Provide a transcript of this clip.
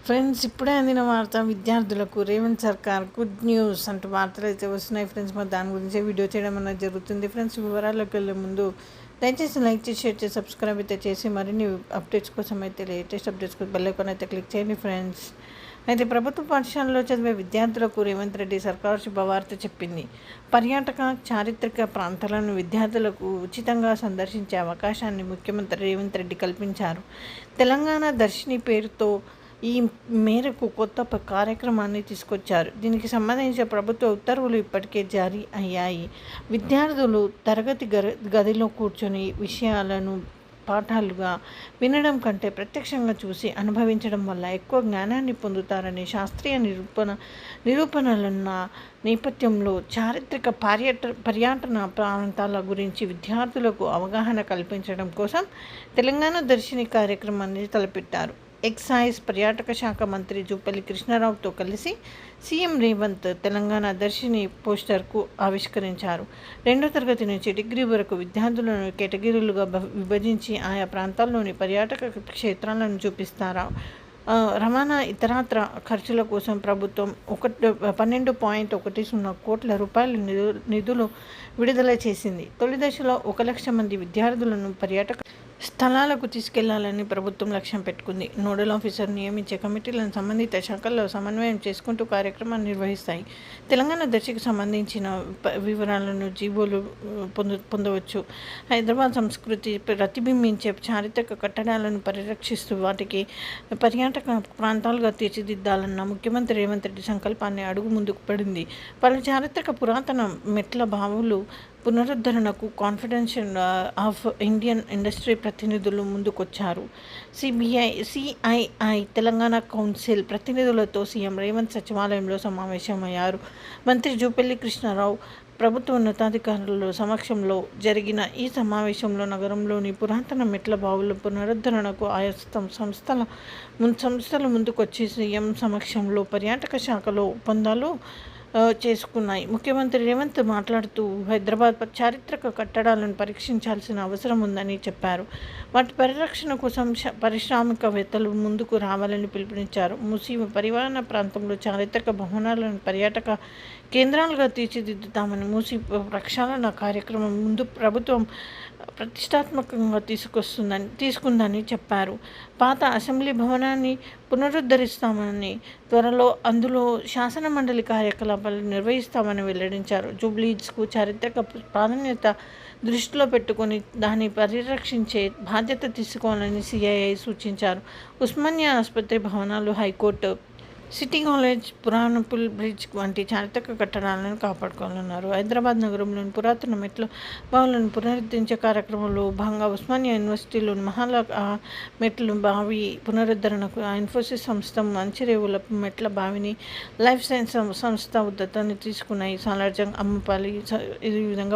Friends, ఇప్పుడే అందిన వార్త. విద్యార్థులకు రేవంత్ సర్కార్ గుడ్ న్యూస్ అంటూ వార్తలు అయితే వస్తున్నాయి ఫ్రెండ్స్. మరి దాని గురించి వీడియో చేయడం అనేది జరుగుతుంది ఫ్రెండ్స్. వివరాల్లోకి వెళ్ళే ముందు దయచేసి లైక్ చేసి, షేర్ చేసి, సబ్స్క్రైబ్ అయితే చేసి మరిన్ని అప్డేట్స్ కోసం అయితే లేటెస్ట్ అప్డేట్స్ కోసం బెల్ ఐకాన్ అయితే క్లిక్ చేయండి ఫ్రెండ్స్. అయితే ప్రభుత్వ పాఠశాలలో చదివే విద్యార్థులకు రేవంత్ రెడ్డి సర్కార్ శుభవార్త చెప్పింది. పర్యాటక, చారిత్రక ప్రాంతాలను విద్యార్థులకు ఉచితంగా సందర్శించే అవకాశాన్ని ముఖ్యమంత్రి రేవంత్ రెడ్డి కల్పించారు. తెలంగాణ దర్శిని పేరుతో ఈ మేరకు కొత్త కార్యక్రమాన్ని తీసుకొచ్చారు. దీనికి సంబంధించిన ప్రభుత్వ ఉత్తర్వులు ఇప్పటికే జారీ అయ్యాయి. విద్యార్థులు తరగతి గదిలో కూర్చొని విషయాలను పాఠాలుగా వినడం కంటే ప్రత్యక్షంగా చూసి అనుభవించడం వల్ల ఎక్కువ జ్ఞానాన్ని పొందుతారని శాస్త్రీయ నిరూపణలున్న నేపథ్యంలో చారిత్రక పర్యాటన ప్రాంతాల గురించి విద్యార్థులకు అవగాహన కల్పించడం కోసం తెలంగాణ దర్శిని కార్యక్రమాన్ని తలపెట్టారు. ఎక్సైజ్, పర్యాటక శాఖ మంత్రి జూపల్లి కృష్ణారావుతో కలిసి సీఎం రేవంత్ తెలంగాణ దర్శిని పోస్టర్కు ఆవిష్కరించారు. 2వ తరగతి నుంచి డిగ్రీ వరకు విద్యార్థులను కేటగిరీలుగా విభజించి ఆయా ప్రాంతాల్లోని పర్యాటక క్షేత్రాలను చూపిస్తారు. రవాణా, ఇతరత్ర ఖర్చుల కోసం ప్రభుత్వం 12.10 కోట్ల రూపాయల నిధులు విడుదల చేసింది. తొలి దశలో 1,00,000 మంది విద్యార్థులను పర్యాటక స్థలాలకు తీసుకెళ్లాలని ప్రభుత్వం లక్ష్యం పెట్టుకుంది. నోడల్ ఆఫీసర్ నియమించే కమిటీలను సంబంధిత శాఖల్లో సమన్వయం చేసుకుంటూ కార్యక్రమాన్ని నిర్వహిస్తాయి. తెలంగాణ దర్శికి సంబంధించిన వివరాలను జీవోలు పొందవచ్చు. హైదరాబాద్ సంస్కృతి ప్రతిబింబించే చారిత్రక కట్టడాలను పరిరక్షిస్తూ వాటికి పర్యాటక ప్రాంతాలుగా తీర్చిదిద్దాలన్న ముఖ్యమంత్రి రేవంత్ రెడ్డి సంకల్పాన్ని అడుగు ముందుకు పడింది. పలు చారిత్రక పురాతన మెట్ల బావులు పునరుద్ధరణకు కాన్ఫెడరేషన్ ఆఫ్ ఇండియన్ ఇండస్ట్రీ ప్రతినిధులు ముందుకొచ్చారు. సిఐఐ తెలంగాణ కౌన్సిల్ ప్రతినిధులతో సీఎం రేవంత్ సచివాలయంలో సమావేశమయ్యారు. మంత్రి జూపల్లి కృష్ణారావు, ప్రభుత్వ ఉన్నతాధికారుల సమక్షంలో జరిగిన ఈ సమావేశంలో నగరంలోని పురాతన మెట్ల బావుల పునరుద్ధరణకు ఆయా సంస్థలు ముందుకొచ్చి సీఎం సమక్షంలో పర్యాటక శాఖలో ఒప్పందాలు చేసుకున్నాయి. ముఖ్యమంత్రి రేవంత్ మాట్లాడుతూ హైదరాబాద్ చారిత్రక కట్టడాలను పరీక్షించాల్సిన అవసరం ఉందని చెప్పారు. వాటి పరిరక్షణ కోసం పారిశ్రామికవేత్తలు ముందుకు రావాలని పిలుపునిచ్చారు. మూసీ పరివాహన ప్రాంతంలో చారిత్రక భవనాలను పర్యాటక కేంద్రాలుగా తీర్చిదిద్దుతామని, మూసీ ప్రక్షాళన కార్యక్రమం ముందు ప్రభుత్వం ప్రతిష్టాత్మకంగా తీసుకుందని చెప్పారు. పాత అసెంబ్లీ భవనాన్ని పునరుద్ధరిస్తామని, త్వరలో అందులో శాసన మండలి కార్యకలాపాలు నిర్వహిస్తామని వెల్లడించారు. జూబ్లీహిల్స్కు చారిత్రక ప్రాధాన్యత దృష్టిలో పెట్టుకుని దాన్ని పరిరక్షించే బాధ్యత తీసుకోవాలని సిఐఐ సూచించారు. ఉస్మానియా ఆసుపత్రి భవనాలు, హైకోర్టు, సిటీ కాలేజ్, పురాణపుల్ బ్రిడ్జ్ వంటి చారిత్రక కట్టడాలను కాపాడుకోవాలన్నారు. హైదరాబాద్ నగరంలోని పురాతన మెట్ల బావులను పునరుద్ధరించే కార్యక్రమంలో భాగంగా ఉస్మానియా యూనివర్సిటీలోని మహాలా మెట్ల బావి పునరుద్ధరణకు ఇన్ఫోసిస్ సంస్థ మంచిరేవుల మెట్ల బావిని లైఫ్ సైన్స్ సంస్థ దత్తత తీసుకున్నాయి. సాలార్జంగ్, అమ్మపల్లి ఈ విధంగా